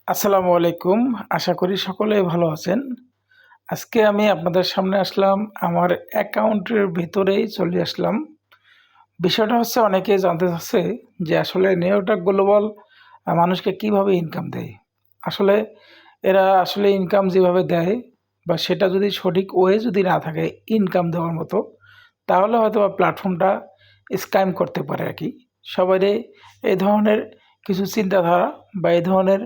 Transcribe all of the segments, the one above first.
আসসালামু আলাইকুম। আশা করি সকলেই ভালো আছেন। আজকে আমি আপনাদের সামনে আসলাম, আমার অ্যাকাউন্টের ভিতরেই চলে আসলাম। বিষয়টা হচ্ছে অনেকেই জানতে চাচ্ছে যে আসলে নেওটাক গ্লোবাল মানুষকে কিভাবে ইনকাম দেয়। আসলে এরা আসলে ইনকাম যেভাবে দেয় বা সেটা যদি সঠিক ওয়ে যদি না থাকে ইনকাম দেওয়ার মতো, তাহলে হয়তোবা প্ল্যাটফর্মটা স্ক্যাম করতে পারে আরকি। সবারই এই ধরনের কিছু চিন্তাধারা বা এই ধরনের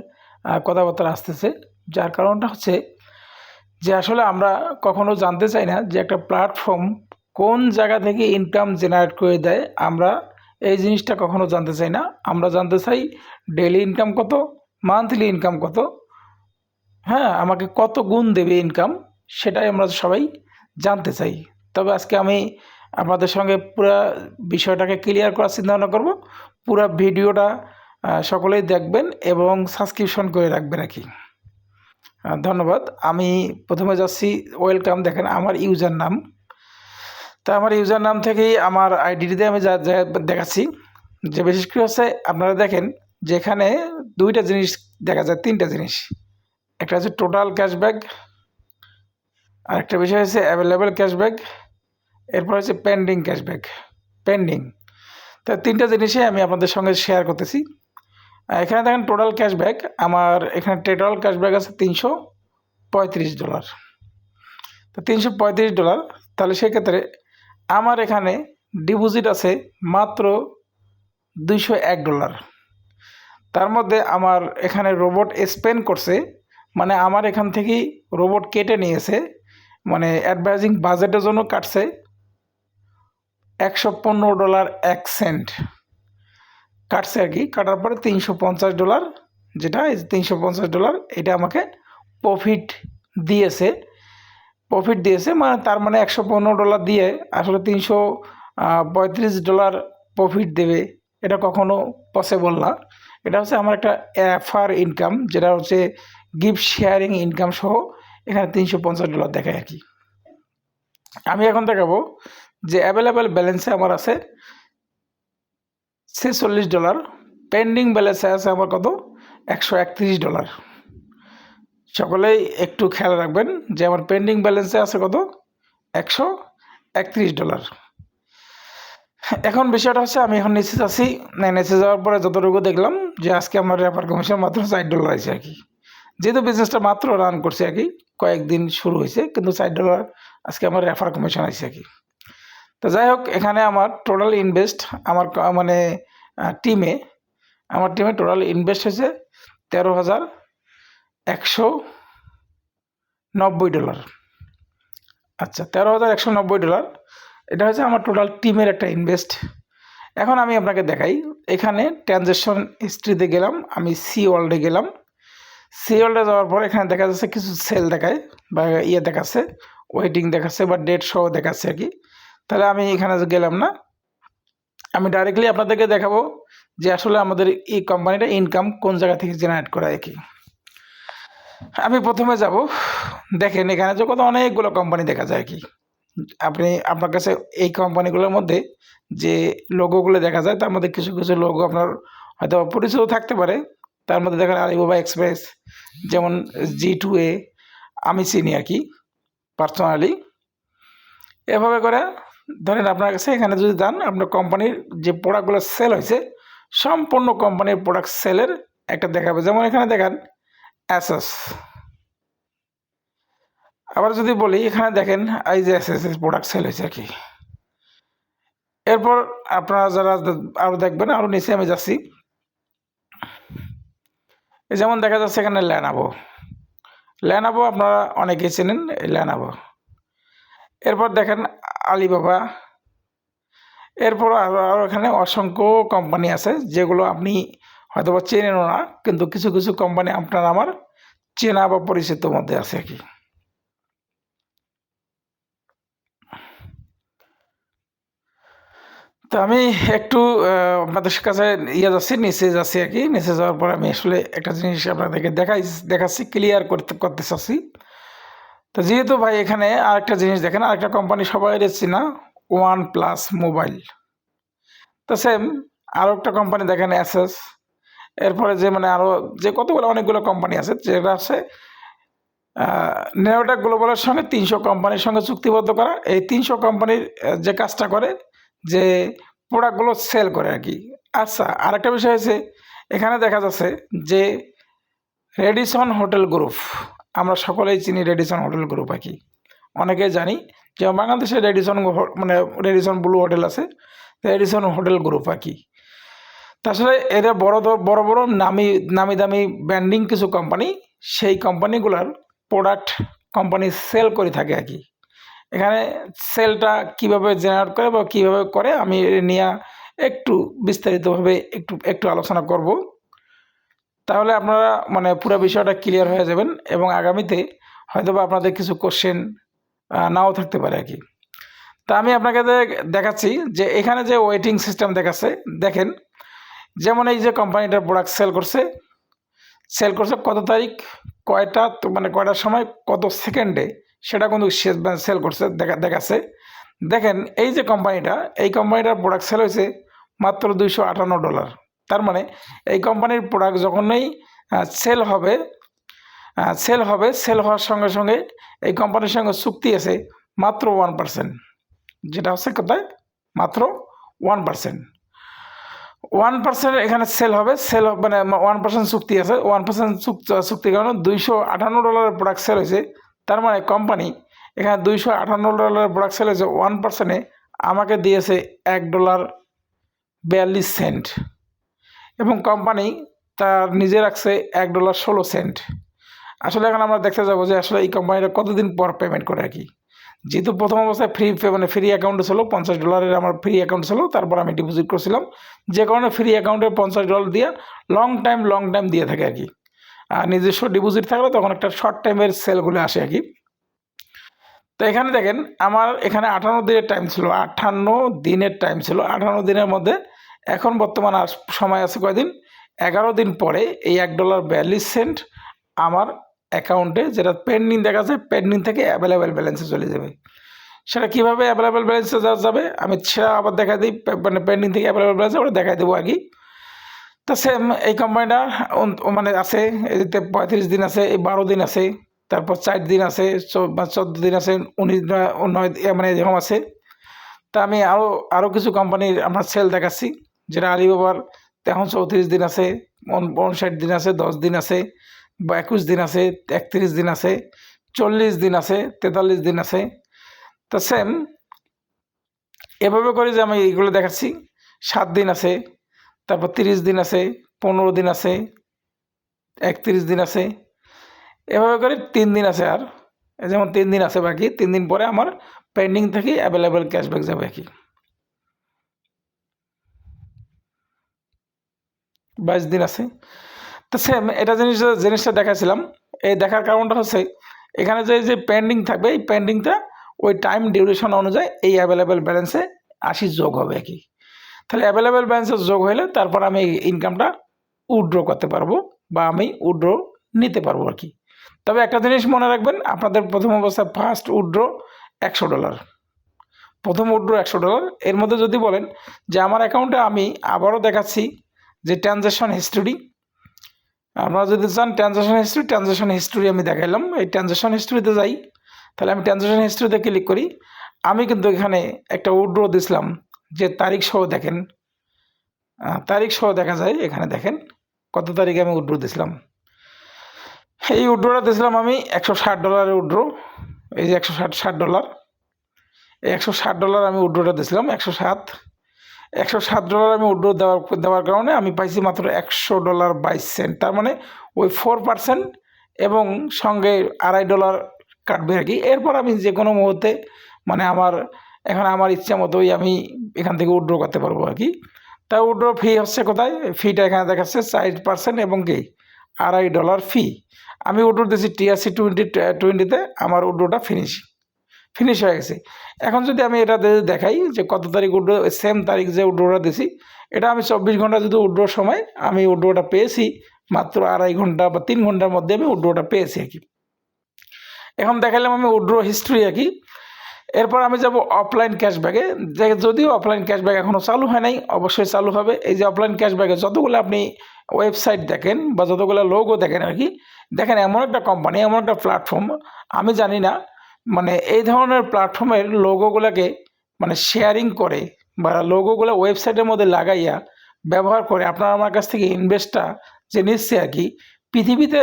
কথাবার্তা আসতেছে। যার কারণটা হচ্ছে যে আসলে আমরা কখনো জানতে চাই না যে একটা প্ল্যাটফর্ম কোন জায়গা থেকে ইনকাম জেনারেট করে দেয়। আমরা এই জিনিসটা কখনো জানতে চাই না। আমরা জানতে চাই ডেইলি ইনকাম কত, মান্থলি ইনকাম কত, হ্যাঁ, আমাকে কত গুণ দেবে ইনকাম, সেটাই আমরা সবাই জানতে চাই। তবে আজকে আমি আপনাদের সঙ্গে পুরা বিষয়টাকে ক্লিয়ার করার চিন্তাভাবনা করব। পুরা ভিডিওটা সকলেই দেখবেন এবং সাবস্ক্রিপশন করে রাখবেন আরকি। ধন্যবাদ। আমি প্রথমে যাচ্ছি ওয়েলকাম, দেখেন আমার ইউজার নাম। তা আমার ইউজার নাম থেকেই আমার আইডিতে আমি যা দেখাচ্ছি যে বিশেষ করে হচ্ছে আপনারা দেখেন যে এখানে ২ টা জিনিস দেখা যায়, ৩ টা জিনিস। একটা হচ্ছে টোটাল ক্যাশব্যাক, আরেকটা বিষয় হচ্ছে অ্যাভেলেবল ক্যাশব্যাক, এরপর হচ্ছে পেন্ডিং ক্যাশব্যাক। পেন্ডিং। তা ৩ টা জিনিসই আমি আপনাদের সঙ্গে শেয়ার করতেছি। এখানে দেখেন টোটাল ক্যাশব্যাক, আমার এখানে টোটাল ক্যাশব্যাক আছে $৩35। তো $৩35, তাহলে সেক্ষেত্রে আমার এখানে ডিপোজিট আছে মাত্র $201। তার মধ্যে আমার এখানে রোবট স্পেন্ড করছে, মানে আমার এখান থেকেই রোবট কেটে নিয়েছে, মানে অ্যাডভার্টাইজিং বাজেটের জন্য কাটছে $115.01 কাটছে আর কি। কাটার পরে $350, যেটা এই $350 এটা আমাকে প্রফিট দিয়েছে। মানে তার মানে $115 দিয়ে আসলে $335 প্রফিট দেবে, এটা কখনো পসিবল না। এটা হচ্ছে আমার একটা অ্যাফার ইনকাম, যেটা হচ্ছে গিফট শেয়ারিং ইনকাম সহ এখানে $350 দেখায় আর কি। আমি এখন দেখাবো যে অ্যাভেলেবেল ব্যালেন্সে আমার আছে $46, পেন্ডিং ব্যালেন্সে আছে আমার কত $131। সকলেই একটু খেয়াল রাখবেন যে আমার পেন্ডিং ব্যালেন্সে আছে কত $131। এখন বিষয়টা হচ্ছে আমি এখন নিচে যাচ্ছি, নিচে যাওয়ার পরে যতটুকু দেখলাম যে আজকে আমার রেফার কমিশন মাত্র $4 আছে আর কি। যেহেতু বিজনেসটা মাত্র রান করছে আর কি, কয়েকদিন শুরু হয়েছে, কিন্তু $4 আজকে আমার রেফার কমিশন আছে আর কি। তো যাই হোক, এখানে আমার টোটাল ইনভেস্ট আমার মানে টিমে টোটাল ইনভেস্ট হয়েছে $13,190। আচ্ছা, $13,190, এটা হচ্ছে আমার টোটাল টিমের একটা ইনভেস্ট। এখন আমি আপনাকে দেখাই, এখানে ট্রানজ্যাকশন হিস্ট্রিতে গেলাম, আমি সি ওয়ার্ল্ডে গেলাম। সি ওয়ার্ল্ডে যাওয়ার পর এখানে দেখা যাচ্ছে কিছু সেল দেখায় বা দেখাচ্ছে, ওয়েটিং দেখাচ্ছে বা ডেট সহ দেখাচ্ছে আর কি। তাহলে আমি এখানে গেলাম না, আমি ডাইরেক্টলি আপনাদেরকে দেখাবো যে আসলে আমাদের এই কোম্পানিটা ইনকাম কোন জায়গা থেকে জেনারেট করা আর কি। আমি প্রথমে যাব, দেখেন এখানে যে কত অনেকগুলো কোম্পানি দেখা যায় আর কি। আপনার কাছে এই কোম্পানিগুলোর মধ্যে যে লোগোগুলো দেখা যায়, তার মধ্যে কিছু কিছু লোগো আপনার হয়তো পরিচিত থাকতে পারে। তার মধ্যে দেখেন আলিবাবা এক্সপ্রেস, যেমন G2A আমি চিনি আর কি পার্সোনালি। এভাবে করে ধরেন আপনার কাছে এখানে যদি যান, আপনার কোম্পানির যে প্রোডাক্টগুলো সেল হয়েছে সম্পূর্ণ কোম্পানির প্রোডাক্ট সেলের একটা দেখাবে। যেমন এখানে দেখেন অ্যাসেস। আবার যদি বলি এখানে দেখেন এই যে অ্যাসেস প্রোডাক্ট সেল হয়েছে আর কি। এরপর আপনারা যারা আরও দেখবেন, আরও নিচে আমি যাচ্ছি, যেমন দেখা যাচ্ছে এখানে ল্যানোভো আপনারা অনেকেই চেনেন ল্যানোভো। এরপর দেখেন আলিবাবা। এরপর আরও এখানে অসংখ্য কোম্পানি আছে যেগুলো আপনি হয়তো বা চেনেনও না, কিন্তু কিছু কিছু কোম্পানি আপনার আমার চেনা বা পরিচিত মধ্যে আছে আর কি। তো আমি একটু আপনাদের কাছে নিচে যাচ্ছি আর কি। নিচে যাওয়ার পর আমি আসলে একটা জিনিস আপনাদেরকে দেখাচ্ছি, ক্লিয়ার করতে চাচ্ছি। তো যেহেতু ভাই এখানে আরেকটা জিনিস দেখেন, আরেকটা কোম্পানি সবাই চেনা, OnePlus মোবাইল। তো সেম আরও একটা কোম্পানি দেখেন অ্যাসেস। এরপরে যে মানে আরও যে কতগুলো অনেকগুলো কোম্পানি আছে যেটা আছে নেওয়াটা গ্লোবালের সঙ্গে 300 কোম্পানির সঙ্গে চুক্তিবদ্ধ করা। এই 300 কোম্পানির যে কাজটা করে যে প্রোডাক্টগুলো সেল করে আর কি। আচ্ছা, আরেকটা বিষয় আছে, এখানে দেখা যাচ্ছে যে রেডিসন হোটেল গ্রুপ, আমরা সকলেই চিনি রেডিসন হোটেল গ্রুপ আর কি, অনেকেই জানি যে বাংলাদেশে রেডিসন মানে রেডিসন ব্লু হোটেল আছে, রেডিসন হোটেল গ্রুপ আর কি। তাছাড়া এরা বড় বড় নামি দামি ব্র্যান্ডিং কিছু কোম্পানি, সেই কোম্পানিগুলোর প্রোডাক্ট কোম্পানি সেল করে থাকে আর কি। এখানে সেলটা কিভাবে জেনারেট করে বা কীভাবে করে আমি নিয়ে একটু বিস্তারিতভাবে একটু আলোচনা করব, তাহলে আপনারা মানে পুরো বিষয়টা ক্লিয়ার হয়ে যাবেন এবং আগামীতে হয়তো বা আপনাদের কিছু কোশ্চেন নাও থাকতে পারে আর কি। তা আমি আপনাকে দেখাচ্ছি যে এখানে যে ওয়েটিং সিস্টেম দেখাচ্ছে, দেখেন যেমন এই যে কোম্পানিটার প্রোডাক্ট সেল করছে কত তারিখ, কয়টা মানে কয়টার সময় কত সেকেন্ডে, সেটা কিন্তু সেল করছে দেখাচ্ছে। দেখেন এই যে এই কোম্পানিটার প্রোডাক্ট সেল হয়েছে মাত্র $258। তার মানে এই কোম্পানির প্রোডাক্ট যখনই সেল হওয়ার সঙ্গে সঙ্গে এই কোম্পানির সঙ্গে চুক্তি আছে মাত্র 1%, যেটা হচ্ছে কোথায় মাত্র 1%। 1% এখানে সেল মানে 1% চুক্তি আছে, 1% চুক্তির কারণে $258 প্রোডাক্ট সেল হয়েছে। তার মানে কোম্পানি এখানে $258 প্রোডাক্ট সেল হয়েছে, 1%-এ আমাকে দিয়েছে $1.42 এবং কোম্পানি তার নিজে রাখছে $1.16। আসলে এখন আমরা দেখতে যাবো যে আসলে এই কোম্পানিটা কতদিন পর পেমেন্ট করে আর কি। যেহেতু প্রথম অবস্থায় ফ্রি অ্যাকাউন্টে ছিল, $50 আমার ফ্রি অ্যাকাউন্ট ছিল, তারপর আমি ডিপোজিট করছিলাম, যে কারণে ফ্রি অ্যাকাউন্টে $50 দিয়ে লং টাইম দিয়ে থাকে আর কি। আর নিজস্ব ডিপোজিট থাকলে তখন একটা শর্ট টাইমের সেলগুলো আসে আর কি। তো এখানে দেখেন আমার এখানে 58 দিনের টাইম ছিল, 58 দিনের মধ্যে এখন বর্তমান সময় আছে কয়দিন, 11 দিন পরে এই $1.42 আমার অ্যাকাউন্টে, যেটা পেন্ডিং দেখা যায়, পেন্ডিং থেকে অ্যাভেলেবেল ব্যালেন্সে চলে যাবে। সেটা কীভাবে অ্যাভেলেবেল ব্যালেন্সে যাবে আমি সেটা আবার দেখা দিই, মানে পেন্ডিং থেকে অ্যাভেলেবেল ব্যালেন্সে ওটা দেখাই দেবো আর কি। তা সেম এই কোম্পানিটা মানে আছে, এতে 35 দিন আছে, এই 12 দিন আছে, তারপর 4 দিন আছে, 14 দিন আছে, 19 মানে এরকম আছে। তা আমি আরও কিছু কোম্পানির আমার সেল দেখাচ্ছি, যেটা আলিবাবার এখন 34 দিন আছে, 59 দিন আছে, 10 দিন আছে, 21 দিন আছে, 31 দিন আছে, 40 দিন আছে, 43 দিন আছে। তা সেম এভাবে করে যে আমি এইগুলো দেখাচ্ছি, 7 দিন আছে, তারপর 30 দিন আছে, 15 দিন আছে, 31 দিন আছে, এভাবে করে 3 দিন আছে। আর যেমন 3 দিন আছে বাকি, 3 দিন পরে আমার পেন্ডিং থেকে অ্যাভেলেবেল ক্যাশব্যাক যাবে আর কি। 22 দিন আছে। তো সেম এটা জিনিসটা দেখাছিলাম, এই দেখার কারণটা হচ্ছে এখানে যে পেন্ডিং থাকবে, এই পেন্ডিংটা ওই টাইম ডিউরেশন অনুযায়ী এই অ্যাভেলেবেল ব্যালেন্সে 80 যোগ হবে আর কি। তাহলে অ্যাভেলেবেল ব্যালেন্সে যোগ হলে তারপর আমি ইনকামটা উইথড্র করতে পারবো বা আমি উইথড্র নিতে পারবো আর কি। তবে একটা জিনিস মনে রাখবেন, আপনাদের প্রথম অবস্থায় ফার্স্ট উইথড্র $100, প্রথম উইথড্র $100। এর মধ্যে যদি বলেন যে আমার অ্যাকাউন্টে আমি আবারও দেখাচ্ছি যে ট্রানজ্যাকশন হিস্টোরি, আপনারা যদি চান ট্রানজ্যাকশন হিস্টোরি আমি দেখাইলাম, এই ট্রানজ্যাকশন হিস্টোরিতে যাই, তাহলে আমি ট্রানজ্যাকশন হিস্টোরিতে ক্লিক করি। আমি কিন্তু এখানে একটা উইথড্র দিছিলাম, যে তারিখ সহ দেখেন, তারিখ সহ দেখা যায়, এখানে দেখেন কত তারিখে আমি উইথড্র দিছিলাম। এই উইথড্রটা দিয়েছিলাম আমি $160 উইথড্র, এই যে $160, এই $160 আমি উইথড্রটা দিয়েছিলাম, $107 আমি উইথড্র দেওয়ার কারণে আমি পাইছি মাত্র $100.22। তার মানে ওই 4% এবং সঙ্গে $2.5 কাটবে আর কি। এরপর আমি যে কোনো মুহূর্তে মানে আমার ইচ্ছা মতোই আমি এখান থেকে উইথড্র করতে পারবো আর কি। তা উইথড্র ফি হচ্ছে কোথায়, ফিটা এখানে দেখাচ্ছে 4% এবং কি $2.5 ফি। আমি উইথড্র দিয়েছি TRC20-তে, আমার উইথড্রটা ফিনিশ হয়ে গেছে। এখন যদি আমি এটা দেখাই যে কত তারিখ উইথড্র, সেম তারিখ যে উইথড্রটা দিছি, এটা আমি 24 ঘন্টা যদি উইথড্রর সময় আমি উইথড্রটা পেয়েছি মাত্র 2.5 ঘন্টা বা 3 ঘন্টার মধ্যে আমি উইথড্রটা পেয়েছি আর কি। এখন দেখালাম আমি উইথড্র হিস্ট্রি আর কি। এরপর আমি যাব অফলাইন ক্যাশব্যাকে, যে যদিও অফলাইন ক্যাশব্যাক এখনও চালু হয় নাই, অবশ্যই চালু হবে। এই যে অফলাইন ক্যাশব্যাকে যতগুলো আপনি ওয়েবসাইট দেখেন বা যতগুলো লোগো দেখেন আর কি, দেখেন এমন একটা কোম্পানি, এমন একটা প্ল্যাটফর্ম, আমি জানি না মানে এই ধরনের প্ল্যাটফর্মের লোগোগুলোকে মানে শেয়ারিং করে বা লোগোগুলো ওয়েবসাইটের মধ্যে লাগাইয়া ব্যবহার করে আপনার আমার কাছ থেকে ইনভেস্টটা যে নিচ্ছে আর কি, পৃথিবীতে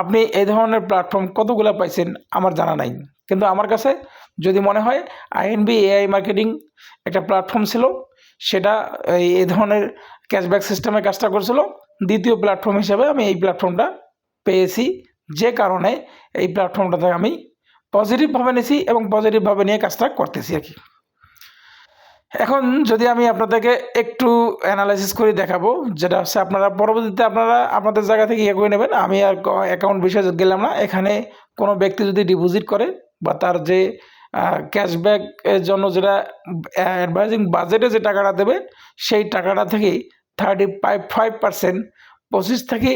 আপনি এই ধরনের প্ল্যাটফর্ম কতগুলো পাইছেন আমার জানা নাই। কিন্তু আমার কাছে যদি মনে হয় আইএনবি এআই মার্কেটিং একটা প্ল্যাটফর্ম ছিল, সেটা এই ধরনের ক্যাশব্যাক সিস্টেমে কাজটা করছিল। দ্বিতীয় প্ল্যাটফর্ম হিসেবে আমি এই প্ল্যাটফর্মটা পেয়েছি, যে কারণে এই প্ল্যাটফর্মটাতে আমি পজিটিভভাবে নিয়েছি এবং পজিটিভভাবে নিয়ে কাজটা করতেছি আর কি। এখন যদি আমি আপনাদেরকে একটু অ্যানালাইসিস করে দেখাবো, যেটা হচ্ছে আপনারা পরবর্তীতে আপনারা আপনাদের জায়গা থেকে ইয়ে করে নেবেন। আমি আর অ্যাকাউন্ট বিষয়ে গেলাম না। এখানে কোনো ব্যক্তি যদি ডিপোজিট করে বা তার যে ক্যাশব্যাকের জন্য যেটা অ্যাডভাইজিং বাজেটে যে টাকাটা দেবে, সেই টাকাটা থেকেই 35% 25 থেকে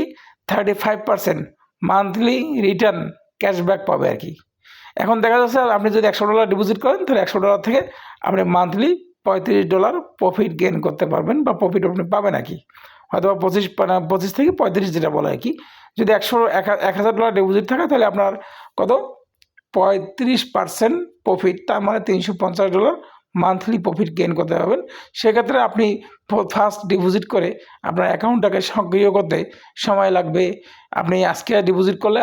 35% মান্থলি রিটার্ন ক্যাশব্যাক পাবে আর কি। এখন দেখা যাচ্ছে আপনি যদি $100 ডিপোজিট করেন, তাহলে $100 থেকে আপনি মান্থলি $35 প্রফিট গেইন করতে পারবেন বা প্রফিট আপনি পাবেন আর কি। হয়তো 25 থেকে 35 যেটা বলা আর কি। যদি $1,000 ডিপোজিট থাকে, তাহলে আপনার কত 35% প্রফিট, তার মানে $350 মান্থলি প্রফিট গেইন করতে পারবেন। সেক্ষেত্রে আপনি ফার্স্ট ডিপোজিট করে আপনার অ্যাকাউন্টটাকে সক্রিয় করতে সময় লাগবে। আপনি আজকে ডিপোজিট করলে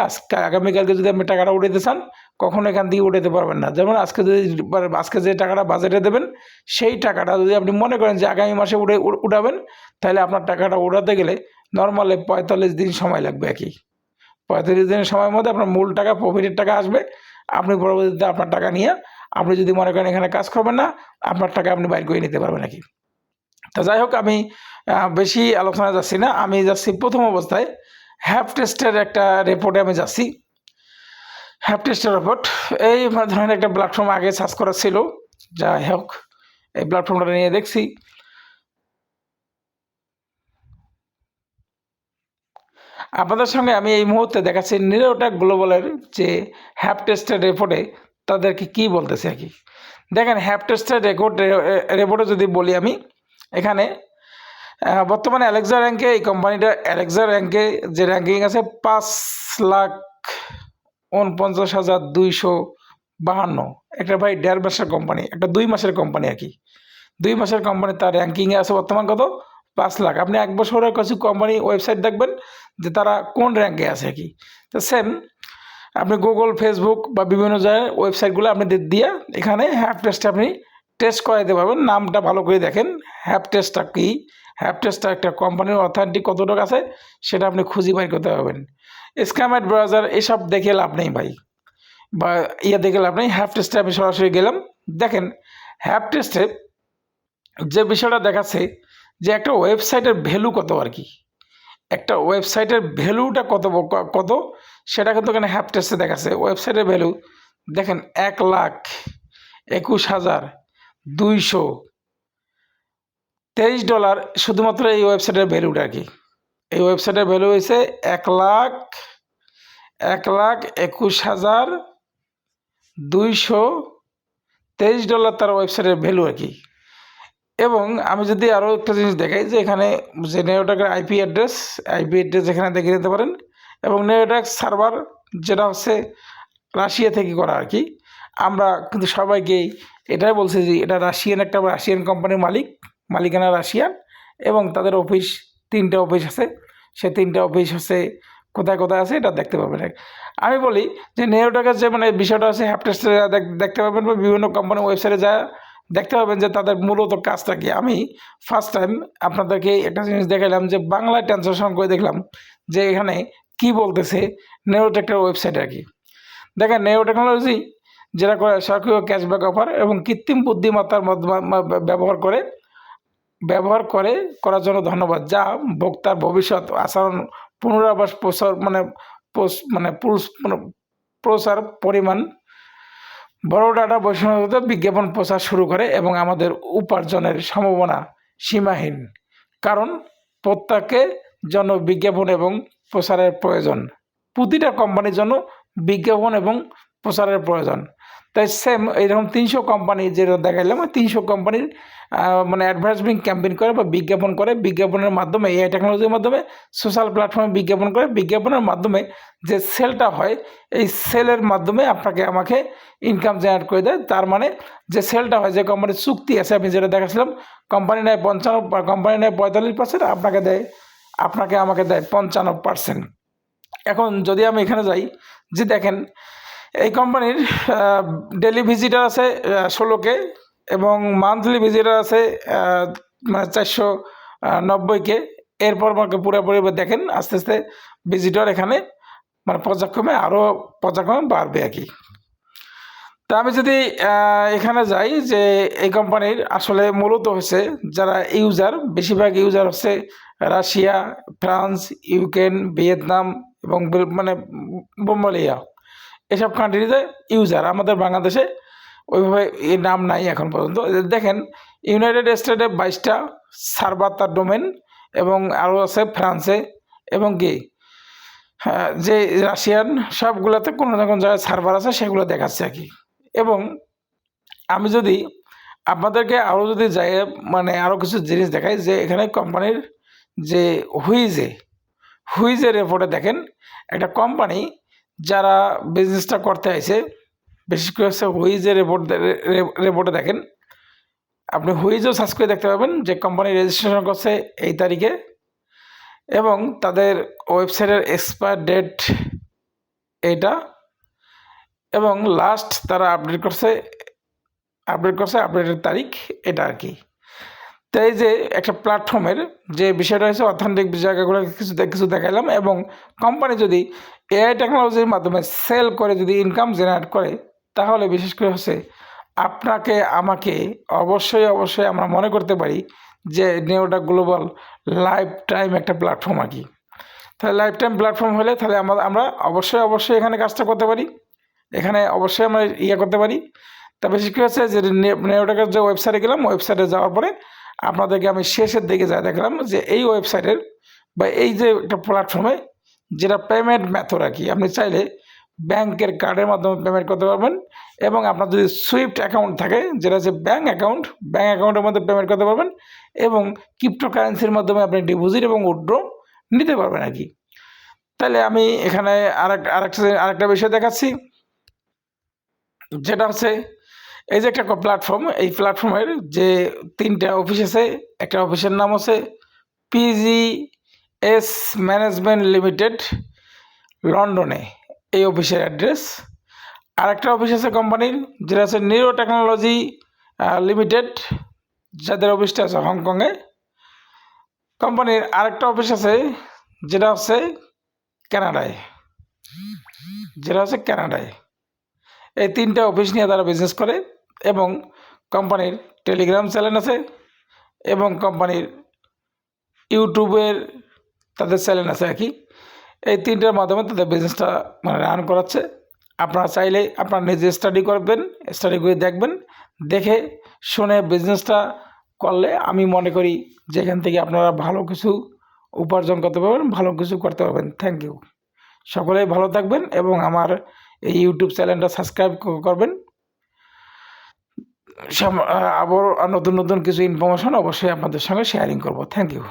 আগামীকালকে যদি আপনি টাকাটা উঠাতে চান, কখনো এখান থেকে উঠাতে পারবেন না। যেমন আজকে যে টাকাটা বাজেটে দেবেন, সেই টাকাটা যদি আপনি মনে করেন যে আগামী মাসে উঠাবেন, তাহলে আপনার টাকাটা উঠাতে গেলে নর্মালি 45 দিন সময় লাগবে আর কি। 45 দিনের সময়ের মধ্যে আপনার মূল টাকা, প্রফিটের টাকা আসবে। আপনি পরবর্তীতে আপনার টাকা নিয়ে আপনি যদি মনে করেন এখানে কাজ করবেন না, আপনার টাকা আপনি বাইর করে নিতে পারবেন নাকি। তো যাই হোক, আমি বেশি আলোচনা যাচ্ছি না। আমি যাচ্ছি প্রথম অবস্থায় হ্যাপ টেস্টের একটা রিপোর্টে আমি যাচ্ছি। হ্যাপ টেস্টের রিপোর্ট এই ধরনের একটা প্ল্যাটফর্ম আগে সার্চ করা ছিল। যাই হোক, এই প্ল্যাটফর্মটা নিয়ে দেখছি। আপনাদের সঙ্গে আমি এই মুহূর্তে দেখাচ্ছি নিউরোটেক গ্লোবালের যে হ্যাপ টেস্টের রিপোর্টে তাদেরকে কি বলতেছে আর কি। দেখেন, হ্যাপ টেস্টের রিপোর্টে যদি বলি আমি, এখানে বর্তমানে অ্যালেক্সা র্যাঙ্কে এই কোম্পানিটা অ্যালেক্সা র্যাঙ্কে যে র্যাঙ্কিং আছে 5,49,252। একটা ভাই 1.5 মাসের কোম্পানি, একটা 2 মাসের কোম্পানি আর কি। 2 মাসের কোম্পানি, তার র্যাঙ্কিংয়ে আছে বর্তমান কত 5 লাখ। আপনি 1 বছরের কিছু কোম্পানি ওয়েবসাইট দেখবেন যে তারা কোন র্যাঙ্কে আছে আর কি। তো সেম আপনি গুগল, ফেসবুক বা বিভিন্ন জায়গায় ওয়েবসাইটগুলো আপনি দিয়ে এখানে হ্যাপ টেস্টে আপনি টেস্ট করাইতে পারবেন। নামটা ভালো করে দেখেন, হ্যাপ টেস্টটা কী, হ্যাপ টেস্টটা একটা কোম্পানির অথেন্টিক কতটুকু আছে সেটা আপনি খুঁজে বাইর করতে পারবেন। স্ক্যামেড ব্রাউজার এসব দেখে লাভ নেই ভাই, বা দেখে লাভ নেই। হ্যাপ টেস্টে আমি সরাসরি গেলাম। দেখেন, হ্যাপ টেস্টে যে বিষয়টা দেখাচ্ছে যে একটা ওয়েবসাইটের ভ্যালু কত আর কি, একটা ওয়েবসাইটের ভ্যালুটা কত সেটা কিন্তু এখানে হ্যাপ টেস্টে দেখাচ্ছে। ওয়েবসাইটের ভ্যালু দেখেন $1,21,223 শুধুমাত্র এই ওয়েবসাইটের ভ্যালুটা আর কি। এই ওয়েবসাইটের ভ্যালু হয়েছে $1,21,223 তার ওয়েবসাইটের ভ্যালু আর কি। এবং আমি যদি আরও একটা জিনিস দেখাই যে এখানে যে নেওটেকের আইপি অ্যাড্রেস এখানে দেখে নিতে পারেন। এবং নেওটেক সার্ভার যেটা হচ্ছে রাশিয়া থেকে করা আর কি। আমরা কিন্তু সবাইকেই এটাই বলছি যে এটা একটা রাশিয়ান কোম্পানির মালিকানা রাশিয়ান, এবং তাদের অফিস 3টে অফিস আছে। সে 3টে অফিস হচ্ছে কোথায় কোথায় আছে এটা দেখতে পাবেন। আমি বলি যে নেওটেকের যে বিষয়টা আছে হ্যাপ টেস্টে দেখতে পাবেন, বা বিভিন্ন কোম্পানির ওয়েবসাইটে যা দেখতে পাবেন যে তাদের মূলত কাজটা কি। আমি ফার্স্ট টাইম আপনাদেরকে একটা জিনিস দেখালাম যে বাংলায় ট্রান্সলেশন করে দেখলাম যে এখানে কি বলতেছে নেওটেকের ওয়েবসাইট আর কি। দেখেন, নেও টেকনোলজি যেটা করে সক্রিয় ক্যাশব্যাক অফার এবং কৃত্রিম বুদ্ধিমত্তার করার জন্য ধন্যবাদ, যা ভোক্তার ভবিষ্যৎ আচরণ পুনরাবাস প্রসার পরিমাণ বড় ডাটা বৈষম্যতে বিজ্ঞাপন প্রচার শুরু করে এবং আমাদের উপার্জনের সম্ভাবনা সীমাহীন, কারণ প্রত্যেকের জন্য বিজ্ঞাপন এবং প্রচারের প্রয়োজন। প্রতিটা কোম্পানির জন্য বিজ্ঞাপন এবং প্রচারের প্রয়োজন। তাই সেম এইরকম 300 কোম্পানি যেটা দেখাইলাম, ওই 300 কোম্পানির মানে অ্যাডভার্টাইজিং ক্যাম্পেইন করে বা বিজ্ঞাপন করে, বিজ্ঞাপনের মাধ্যমে এআই টেকনোলজির মাধ্যমে সোশ্যাল প্ল্যাটফর্মে বিজ্ঞাপন করে, বিজ্ঞাপনের মাধ্যমে যে সেলটা হয় এই সেলের মাধ্যমে আপনাকে আমাকে ইনকাম জেনারেট করে দেয়। তার মানে যে সেলটা হয়, যে কোম্পানির চুক্তি আছে, আমি যেটা দেখাচ্ছিলাম, কোম্পানি নেয় 55, কোম্পানি নেয় 45%, আমাকে দেয় 55%। এখন যদি আমি এখানে যাই, যে দেখেন এই কোম্পানির ডেলি ভিজিটার আছে 16K এবং মান্থলি ভিজিটার আছে মানে 490K। এরপর আমাকে পুরোপুরি দেখেন আস্তে আস্তে ভিজিটর এখানে মানে পর্যায়ক্রমে আরও পর্যায়ক্রমে বাড়বে আর কি। তা আমি যদি এখানে যাই, যে এই কোম্পানির আসলে মূলত হচ্ছে যারা ইউজার, বেশিরভাগ ইউজার হচ্ছে রাশিয়া, ফ্রান্স, ইউক্রেন, ভিয়েতনাম এবং মানে মঙ্গোলিয়া, এসব কান্ট্রিতে ইউজার। আমাদের বাংলাদেশে ওইভাবে এই নাম নাই এখন পর্যন্ত। দেখেন ইউনাইটেড স্টেটে 22টা সার্ভার তার ডোমেন, এবং আরও আছে ফ্রান্সে এবং কি যে রাশিয়ান, সবগুলোতে কোনো না কোনো জায়গায় সার্ভার আছে, সেগুলো দেখাচ্ছে আর কি। এবং আমি যদি আপনাদেরকে আরও যদি যাই মানে আরও কিছু জিনিস দেখাই, যে এখানে কোম্পানির যে হুইজের রিপোর্টে দেখেন একটা কোম্পানি যারা বিজনেসটা করতে আইছে, বিশেষ করে হচ্ছে হুইজের রিপোর্টে দেখেন, আপনি হুইজও সার্চ করে দেখতে পাবেন যে কোম্পানি রেজিস্ট্রেশন করছে এই তারিখে এবং তাদের ওয়েবসাইটের এক্সপায়ার ডেট এইটা, এবং লাস্ট তারা আপডেট করছে আপডেটের তারিখ এটা আর কি। তাই যে একটা প্ল্যাটফর্মের যে বিষয়টা হচ্ছে অর্থনৈতিক জায়গাগুলো কিছু দেখাইলাম, এবং কোম্পানি যদি এআই টেকনোলজির মাধ্যমে সেল করে যদি ইনকাম জেনারেট করে, তাহলে বিশেষ করে হচ্ছে আপনাকে আমাকে অবশ্যই আমরা মনে করতে পারি যে নেওটা গ্লোবাল লাইফ টাইম একটা প্ল্যাটফর্ম আর কি। তাহলে লাইফ টাইম প্ল্যাটফর্ম হলে তাহলে আমরা অবশ্যই এখানে কাজটা করতে পারি, এখানে অবশ্যই আমরা করতে পারি। তা বিশেষ করে হচ্ছে যে নেওটাকের যে ওয়েবসাইটে গেলাম, ওয়েবসাইটে যাওয়ার পরে আপনাদেরকে আমি শেষের দিকে যা দেখলাম যে এই ওয়েবসাইটের বা এই যে একটা প্ল্যাটফর্মে যেটা পেমেন্ট মেথড আর কি, আপনি চাইলে ব্যাংকের কার্ডের মাধ্যমে পেমেন্ট করতে পারবেন, এবং আপনার যদি সুইফট অ্যাকাউন্ট থাকে, যেটা হচ্ছে ব্যাংক অ্যাকাউন্টের মধ্যে পেমেন্ট করতে পারবেন, এবং ক্রিপ্টোকারেন্সির মাধ্যমে আপনি ডিপোজিট এবং উইথড্র নিতে পারবেন আর কি। তাহলে আমি এখানে আরেকটা বিষয় দেখাচ্ছি, যেটা হচ্ছে এই যে একটা প্ল্যাটফর্ম, এই প্ল্যাটফর্মের যে 3টা অফিস আছে। একটা অফিসের নাম হচ্ছে PGS ম্যানেজমেন্ট লিমিটেড, লন্ডনে এই অফিসের অ্যাড্রেস। আরেকটা অফিস আছে কোম্পানির, যেটা হচ্ছে নিউরো টেকনোলজি লিমিটেড, যাদের অফিসটা আছে হংকংয়ে। কোম্পানির আরেকটা অফিস আছে যেটা হচ্ছে কানাডায়। এই 3টা অফিস নিয়ে তারা বিজনেস করে, এবং কোম্পানির টেলিগ্রাম চ্যানেল আছে, এবং কোম্পানির ইউটিউবের তাদের চ্যানেল আছে আর কি। এই 3টার মাধ্যমে তাদের বিজনেসটা মানে রান করাচ্ছে। আপনারা চাইলে আপনারা নিজে স্টাডি করে দেখবেন, দেখে শুনে বিজনেসটা করলে আমি মনে করি যে এখান থেকে আপনারা ভালো কিছু উপার্জন করতে পারবেন, ভালো কিছু করতে পারবেন। Thank you. সকলেই ভালো থাকবেন এবং আমার এই ইউটিউব চ্যানেলটা সাবস্ক্রাইব করবেন। আবার নতুন কিছু ইনফরমেশন অবশ্যই আপনাদের সঙ্গে শেয়ারিং করব। Thank you.